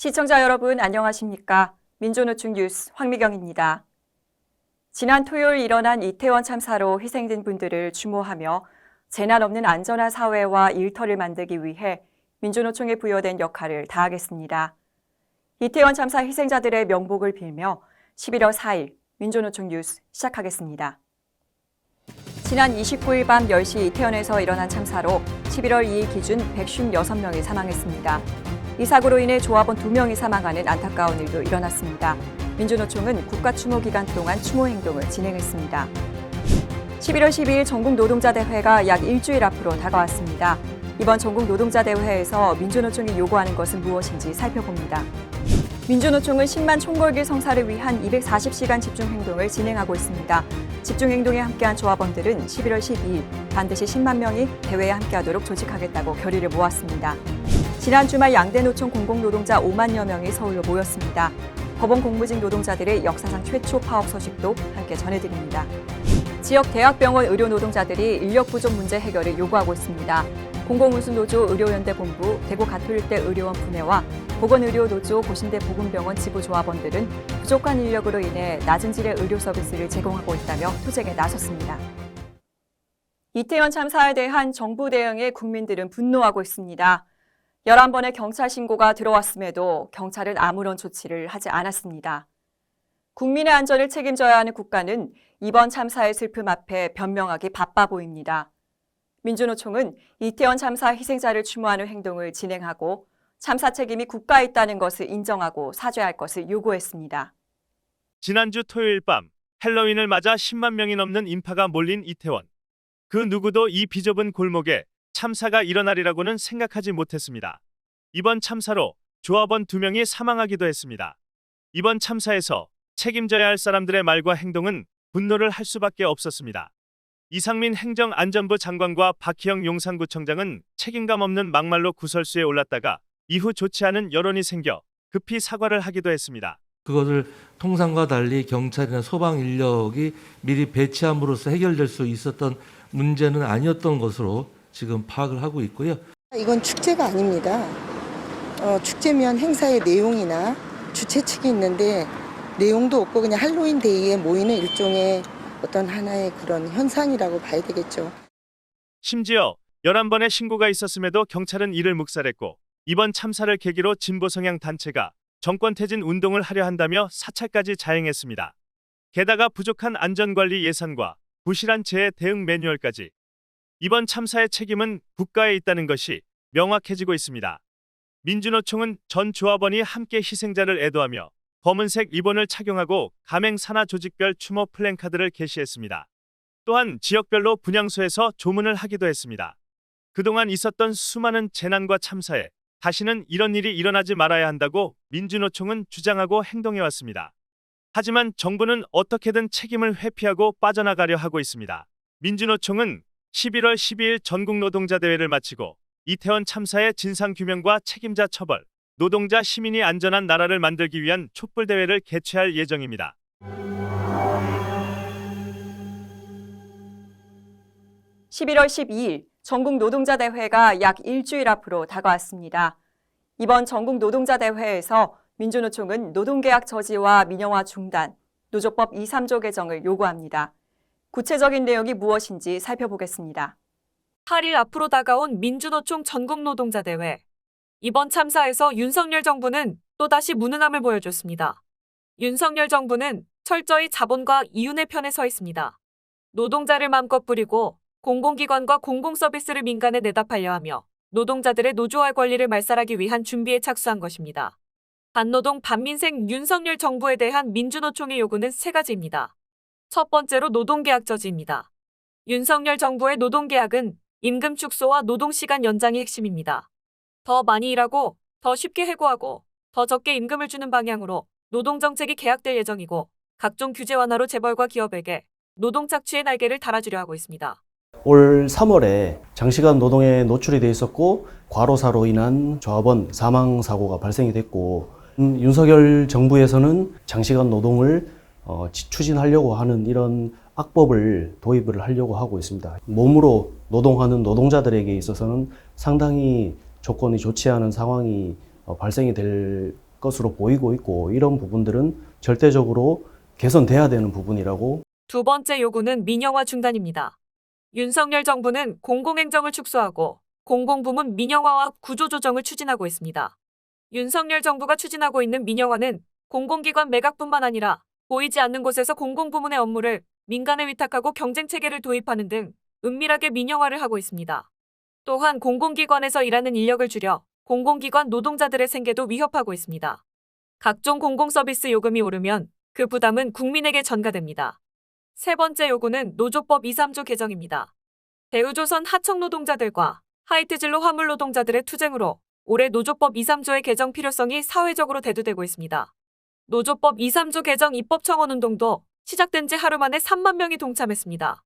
시청자 여러분 안녕하십니까? 민주노총 뉴스 황미경입니다. 지난 토요일 일어난 이태원 참사로 희생된 분들을 추모하며 재난 없는 안전한 사회와 일터를 만들기 위해 민주노총에 부여된 역할을 다하겠습니다. 이태원 참사 희생자들의 명복을 빌며 11월 4일 민주노총 뉴스 시작하겠습니다. 지난 29일 밤 10시 이태원에서 일어난 참사로 11월 2일 기준 156명이 사망했습니다. 이 사고로 인해 조합원 2명이 사망하는 안타까운 일도 일어났습니다. 민주노총은 국가추모 기간 동안 추모 행동을 진행했습니다. 11월 12일 전국노동자대회가 약 일주일 앞으로 다가왔습니다. 이번 전국노동자대회에서 민주노총이 요구하는 것은 무엇인지 살펴봅니다. 민주노총은 10만 총궐기 성사를 위한 240시간 집중행동을 진행하고 있습니다. 집중행동에 함께한 조합원들은 11월 12일 반드시 10만 명이 대회에 함께하도록 조직하겠다고 결의를 모았습니다. 지난 주말 양대 노총 공공노동자 5만여 명이 서울로 모였습니다. 법원 공무직 노동자들의 역사상 최초 파업 소식도 함께 전해드립니다. 지역 대학병원 의료 노동자들이 인력 부족 문제 해결을 요구하고 있습니다. 공공운수노조 의료연대본부, 대구가톨릭대 의료원 분회와 보건의료노조 고신대 보건병원 지부조합원들은 부족한 인력으로 인해 낮은 질의 의료 서비스를 제공하고 있다며 투쟁에 나섰습니다. 이태원 참사에 대한 정부 대응에 국민들은 분노하고 있습니다. 11번의 경찰 신고가 들어왔음에도 경찰은 아무런 조치를 하지 않았습니다. 국민의 안전을 책임져야 하는 국가는 이번 참사의 슬픔 앞에 변명하기 바빠 보입니다. 민주노총은 이태원 참사 희생자를 추모하는 행동을 진행하고 참사 책임이 국가에 있다는 것을 인정하고 사죄할 것을 요구했습니다. 지난주 토요일 밤 헬로윈을 맞아 10만 명이 넘는 인파가 몰린 이태원. 그 누구도 이 비좁은 골목에 참사가 일어나리라고는 생각하지 못했습니다. 이번 참사로 조합원 2명이 사망하기도 했습니다. 이번 참사에서 책임져야 할 사람들의 말과 행동은 분노를 할 수밖에 없었습니다. 이상민 행정안전부 장관과 박희영 용산구청장은 책임감 없는 막말로 구설수에 올랐다가 이후 좋지 않은 여론이 생겨 급히 사과를 하기도 했습니다. 그것을 통상과 달리 경찰이나 소방 인력이 미리 배치함으로써 해결될 수 있었던 문제는 아니었던 것으로 지금 파악을 하고 있고요. 이건 축제가 아닙니다. 축제면 행사의 내용이나 주최 측이 있는데 내용도 없고 그냥 할로윈 데이에 모이는 일종의 어떤 하나의 그런 현상이라고 봐야 되겠죠. 심지어 11번의 신고가 있었음에도 경찰은 이를 묵살했고 이번 참사를 계기로 진보 성향 단체가 정권 퇴진 운동을 하려 한다며 사찰까지 자행했습니다. 게다가 부족한 안전관리 예산과 부실한 재해 대응 매뉴얼까지. 이번 참사의 책임은 국가에 있다는 것이 명확해지고 있습니다. 민주노총은 전 조합원이 함께 희생자를 애도하며 검은색 리본을 착용하고 가맹 산하 조직별 추모 플랜카드를 게시했습니다. 또한 지역별로 분향소에서 조문을 하기도 했습니다. 그동안 있었던 수많은 재난과 참사에 다시는 이런 일이 일어나지 말아야 한다고 민주노총은 주장하고 행동해왔습니다. 하지만 정부는 어떻게든 책임을 회피하고 빠져나가려 하고 있습니다. 민주노총은 11월 12일 전국노동자대회를 마치고 이태원 참사의 진상규명과 책임자 처벌, 노동자 시민이 안전한 나라를 만들기 위한 촛불대회를 개최할 예정입니다. (11월 12일) 전국노동자대회가 약 일주일 앞으로 다가왔습니다. 이번 전국노동자대회에서 민주노총은 노동계약 저지와 민영화 중단, 노조법 2, 3조 개정을 요구합니다. 구체적인 내용이 무엇인지 살펴보겠습니다. 8일 앞으로 다가온 민주노총 전국노동자대회. 이번 참사에서 윤석열 정부는 또다시 무능함을 보여줬습니다. 윤석열 정부는 철저히 자본과 이윤의 편에 서 있습니다. 노동자를 맘껏 부리고 공공기관과 공공서비스를 민간에 내다 팔려 하며 노동자들의 노조화 권리를 말살하기 위한 준비에 착수한 것입니다. 반노동 반민생 윤석열 정부에 대한 민주노총의 요구는 3가지입니다. 첫 번째로 노동계약 저지입니다. 윤석열 정부의 노동계약은 임금 축소와 노동시간 연장이 핵심입니다. 더 많이 일하고 더 쉽게 해고하고 더 적게 임금을 주는 방향으로 노동정책이 개약될 예정이고 각종 규제 완화로 재벌과 기업에게 노동 착취의 날개를 달아주려 하고 있습니다. 올 3월에 장시간 노동에 노출이 돼 있었고 과로사로 인한 조합원 사망 사고가 발생이 됐고 윤석열 정부에서는 장시간 노동을 추진하려고 하는 이런 악법을 도입을 하려고 하고 있습니다. 몸으로 노동하는 노동자들에게 있어서는 상당히 조건이 좋지 않은 상황이 발생이 될 것으로 보이고 있고 이런 부분들은 절대적으로 개선돼야 되는 부분이라고. 두 번째 요구는 민영화 중단입니다. 윤석열 정부는 공공행정을 축소하고 공공부문 민영화와 구조조정을 추진하고 있습니다. 윤석열 정부가 추진하고 있는 민영화는 공공기관 매각뿐만 아니라 보이지 않는 곳에서 공공부문의 업무를 민간에 위탁하고 경쟁체계를 도입하는 등 은밀하게 민영화를 하고 있습니다. 또한 공공기관에서 일하는 인력을 줄여 공공기관 노동자들의 생계도 위협하고 있습니다. 각종 공공서비스 요금이 오르면 그 부담은 국민에게 전가됩니다. 세 번째 요구는 노조법 2, 3조 개정입니다. 대우조선 하청 노동자들과 하이트진로 화물 노동자들의 투쟁으로 올해 노조법 2, 3조의 개정 필요성이 사회적으로 대두되고 있습니다. 노조법 2, 3조 개정 입법 청원 운동도 시작된 지 하루 만에 3만 명이 동참했습니다.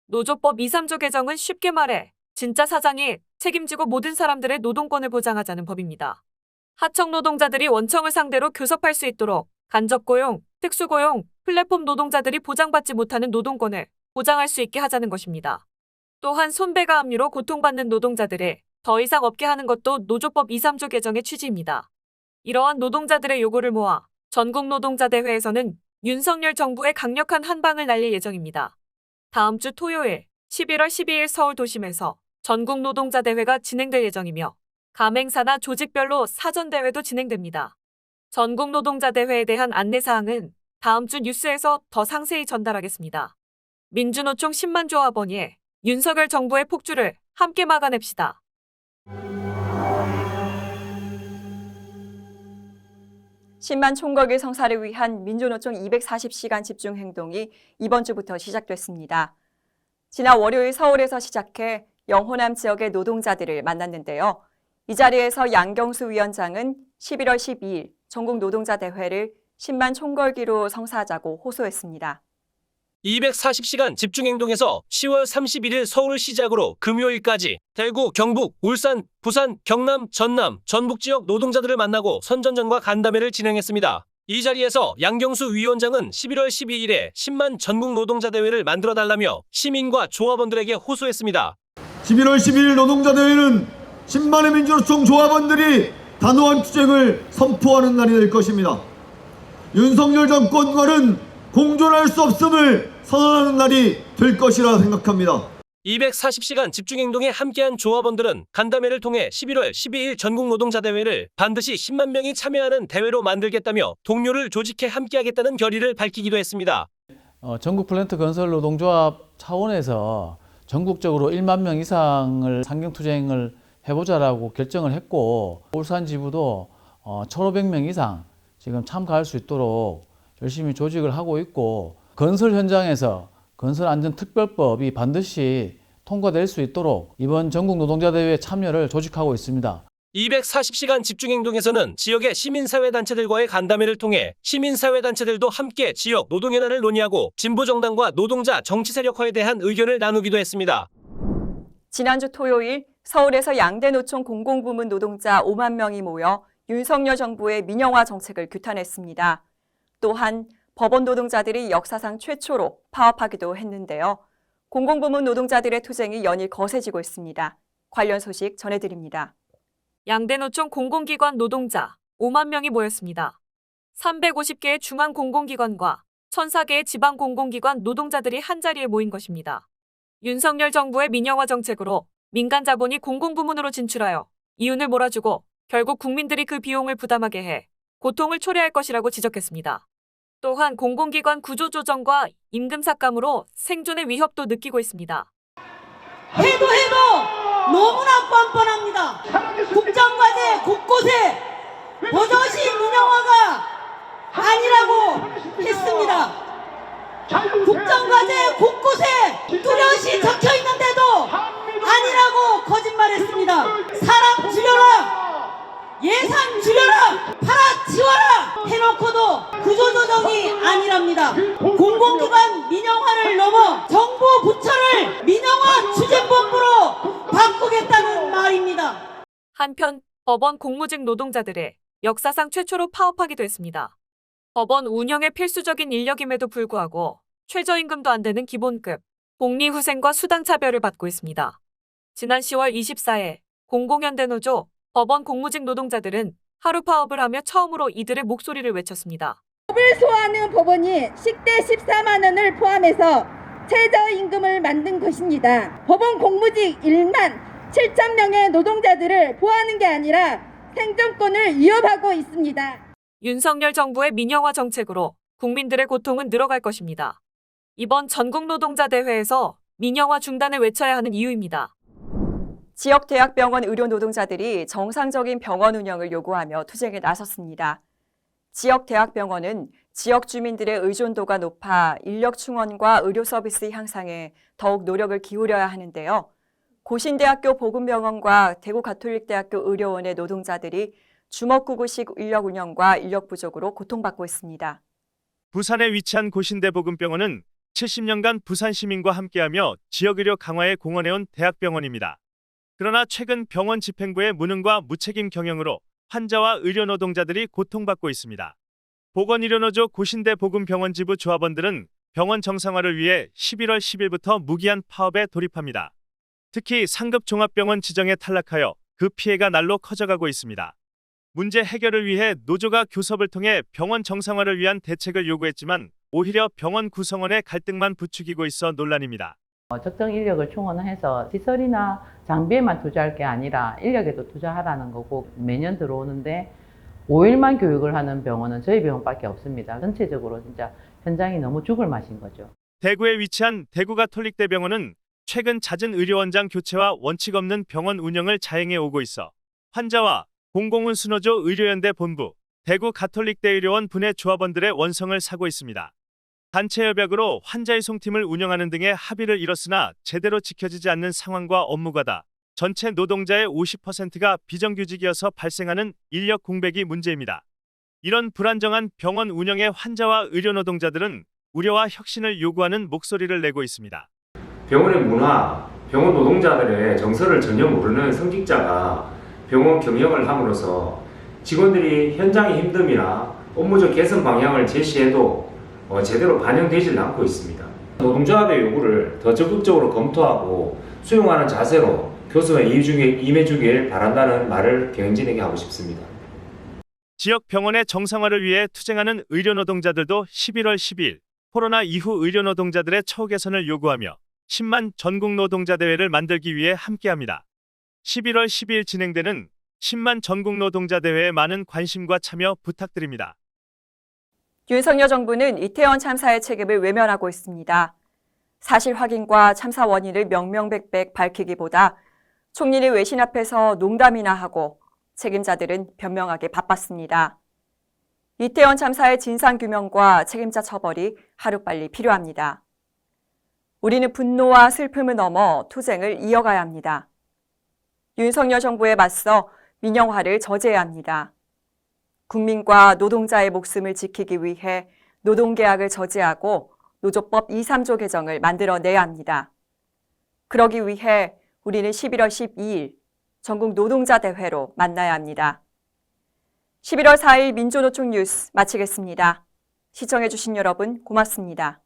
노조법 2, 3조 개정은 쉽게 말해 진짜 사장이 책임지고 모든 사람들의 노동권을 보장하자는 법입니다. 하청 노동자들이 원청을 상대로 교섭할 수 있도록 간접고용, 특수고용, 플랫폼 노동자들이 보장받지 못하는 노동권을 보장할 수 있게 하자는 것입니다. 또한 손배가 압류로 고통받는 노동자들을 더 이상 없게 하는 것도 노조법 2, 3조 개정의 취지입니다. 이러한 노동자들의 요구를 모아 전국노동자대회에서는 윤석열 정부의 강력한 한방을 날릴 예정입니다. 다음 주 토요일 11월 12일 서울 도심에서 전국노동자대회가 진행될 예정이며 가맹사나 조직별로 사전대회도 진행됩니다. 전국노동자대회에 대한 안내사항은 다음 주 뉴스에서 더 상세히 전달하겠습니다. 민주노총 10만 조합원이 윤석열 정부의 폭주를 함께 막아냅시다. 신만 총궐기 성사를 위한 민주노총 240시간 집중행동이 이번 주부터 시작됐습니다. 지난 월요일 서울에서 시작해 영호남 지역의 노동자들을 만났는데요. 이 자리에서 양경수 위원장은 11월 12일 전국노동자대회를 신만 총궐기로 성사하자고 호소했습니다. 240시간 집중행동에서 10월 31일 서울을 시작으로 금요일까지 대구, 경북, 울산, 부산, 경남, 전남, 전북 지역 노동자들을 만나고 선전전과 간담회를 진행했습니다. 이 자리에서 양경수 위원장은 11월 12일에 10만 전국 노동자대회를 만들어달라며 시민과 조합원들에게 호소했습니다. 11월 12일 노동자대회는 10만의 민주노총 조합원들이 단호한 투쟁을 선포하는 날이 될 것입니다. 윤석열 정권과는 공존할 수 없음을 선언하는 날이 될 것이라 생각합니다. 240시간 집중행동에 함께한 조합원들은 간담회를 통해 11월 12일 전국노동자대회를 반드시 10만 명이 참여하는 대회로 만들겠다며 동료를 조직해 함께하겠다는 결의를 밝히기도 했습니다. 전국 플랜트 건설 노동조합 차원에서 전국적으로 1만 명 이상을 상경투쟁을 해보자라고 결정을 했고 울산 지부도 1,500명 이상 지금 참가할 수 있도록 열심히 조직을 하고 있고 건설 현장에서 건설안전특별법이 반드시 통과될 수 있도록 이번 전국노동자대회에 참여를 조직하고 있습니다. 240시간 집중행동에서는 지역의 시민사회단체들과의 간담회를 통해 시민사회단체들도 함께 지역 노동현안을 논의하고 진보정당과 노동자 정치세력화에 대한 의견을 나누기도 했습니다. 지난주 토요일 서울에서 양대노총 공공부문 노동자 5만 명이 모여 윤석열 정부의 민영화 정책을 규탄했습니다. 또한 법원 노동자들이 역사상 최초로 파업하기도 했는데요. 공공부문 노동자들의 투쟁이 연일 거세지고 있습니다. 관련 소식 전해드립니다. 양대노총 공공기관 노동자 5만 명이 모였습니다. 350개의 중앙공공기관과 1,004개의 지방공공기관 노동자들이 한자리에 모인 것입니다. 윤석열 정부의 민영화 정책으로 민간 자본이 공공부문으로 진출하여 이윤을 몰아주고 결국 국민들이 그 비용을 부담하게 해 고통을 초래할 것이라고 지적했습니다. 또한 공공기관 구조조정과 임금 삭감으로 생존의 위협도 느끼고 있습니다. 해도 너무나 뻔뻔합니다. 국정과제 곳곳에 버젓이 민영화가 아니라고 했습니다. 국정과제 곳곳에 뚜렷이 적혀있는데도 아니라고 거짓말했습니다. 사람 줄여라, 예산 줄여라, 팔아치워라 해놓고도 구조조정이 아니랍니다. 공공기관 민영화를 넘어 정부 부처를 민영화 추진본부로 바꾸겠다는 말입니다. 한편 법원 공무직 노동자들의 역사상 최초로 파업하기도 했습니다. 법원 운영의 필수적인 인력임에도 불구하고 최저임금도 안 되는 기본급, 복리후생과 수당차별을 받고 있습니다. 지난 10월 24일 공공연대노조 법원 공무직 노동자들은 하루 파업을 하며 처음으로 이들의 목소리를 외쳤습니다. 법을 소화하는 법원이 식대 14만 원을 포함해서 최저임금을 만든 것입니다. 법원 공무직 1만 7천 명의 노동자들을 보호하는 게 아니라 생존권을 위협하고 있습니다. 윤석열 정부의 민영화 정책으로 국민들의 고통은 늘어갈 것입니다. 이번 전국 노동자 대회에서 민영화 중단을 외쳐야 하는 이유입니다. 지역 대학병원 의료 노동자들이 정상적인 병원 운영을 요구하며 투쟁에 나섰습니다. 지역 대학병원은 지역 주민들의 의존도가 높아 인력 충원과 의료 서비스 향상에 더욱 노력을 기울여야 하는데요. 고신대학교 보건병원과 대구가톨릭대학교 의료원의 노동자들이 주먹구구식 인력 운영과 인력 부족으로 고통받고 있습니다. 부산에 위치한 고신대 보건병원은 70년간 부산 시민과 함께하며 지역의료 강화에 공헌해온 대학병원입니다. 그러나 최근 병원 집행부의 무능과 무책임 경영으로 환자와 의료 노동자들이 고통받고 있습니다. 보건의료노조 고신대 보건병원 지부 조합원들은 병원 정상화를 위해 11월 10일부터 무기한 파업에 돌입합니다. 특히 상급 종합병원 지정에 탈락하여 그 피해가 날로 커져가고 있습니다. 문제 해결을 위해 노조가 교섭을 통해 병원 정상화를 위한 대책을 요구했지만 오히려 병원 구성원의 갈등만 부추기고 있어 논란입니다. 적정 인력을 충원해서 시설이나 장비에만 투자할 게 아니라 인력에도 투자하라는 거고, 매년 들어오는데 5일만 교육을 하는 병원은 저희 병원밖에 없습니다. 전체적으로 진짜 현장이 너무 죽을 맛인 거죠. 대구에 위치한 대구가톨릭대병원은 최근 잦은 의료원장 교체와 원칙 없는 병원 운영을 자행해 오고 있어 환자와 공공운수노조 의료연대 본부, 대구가톨릭대의료원 분해 조합원들의 원성을 사고 있습니다. 단체 협약으로 환자이송팀을 운영하는 등의 합의를 이뤘으나 제대로 지켜지지 않는 상황과 업무과다 전체 노동자의 50%가 비정규직이어서 발생하는 인력 공백이 문제입니다. 이런 불안정한 병원 운영에 환자와 의료 노동자들은 우려와 혁신을 요구하는 목소리를 내고 있습니다. 병원의 문화, 병원 노동자들의 정서를 전혀 모르는 성직자가 병원 경영을 함으로써 직원들이 현장의 힘듦이나 업무적 개선 방향을 제시해도 제대로 반영되지 않고 있습니다. 노동조합의 요구를 더 적극적으로 검토하고 수용하는 자세로 교섭에 임해주길 바란다는 말을 경영진에게 하고 싶습니다. 지역 병원의 정상화를 위해 투쟁하는 의료 노동자들도 11월 12일 코로나 이후 의료 노동자들의 처우 개선을 요구하며 10만 전국 노동자 대회를 만들기 위해 함께합니다. 11월 12일 진행되는 10만 전국 노동자 대회에 많은 관심과 참여 부탁드립니다. 윤석열 정부는 이태원 참사의 책임을 외면하고 있습니다. 사실 확인과 참사 원인을 명명백백 밝히기보다 총리를 외신 앞에서 농담이나 하고 책임자들은 변명하기 바빴습니다. 이태원 참사의 진상규명과 책임자 처벌이 하루빨리 필요합니다. 우리는 분노와 슬픔을 넘어 투쟁을 이어가야 합니다. 윤석열 정부에 맞서 민영화를 저지해야 합니다. 국민과 노동자의 목숨을 지키기 위해 노동계약을 저지하고 노조법 2, 3조 개정을 만들어내야 합니다. 그러기 위해 우리는 11월 12일 전국 노동자 대회로 만나야 합니다. 11월 4일 민주노총 뉴스 마치겠습니다. 시청해주신 여러분 고맙습니다.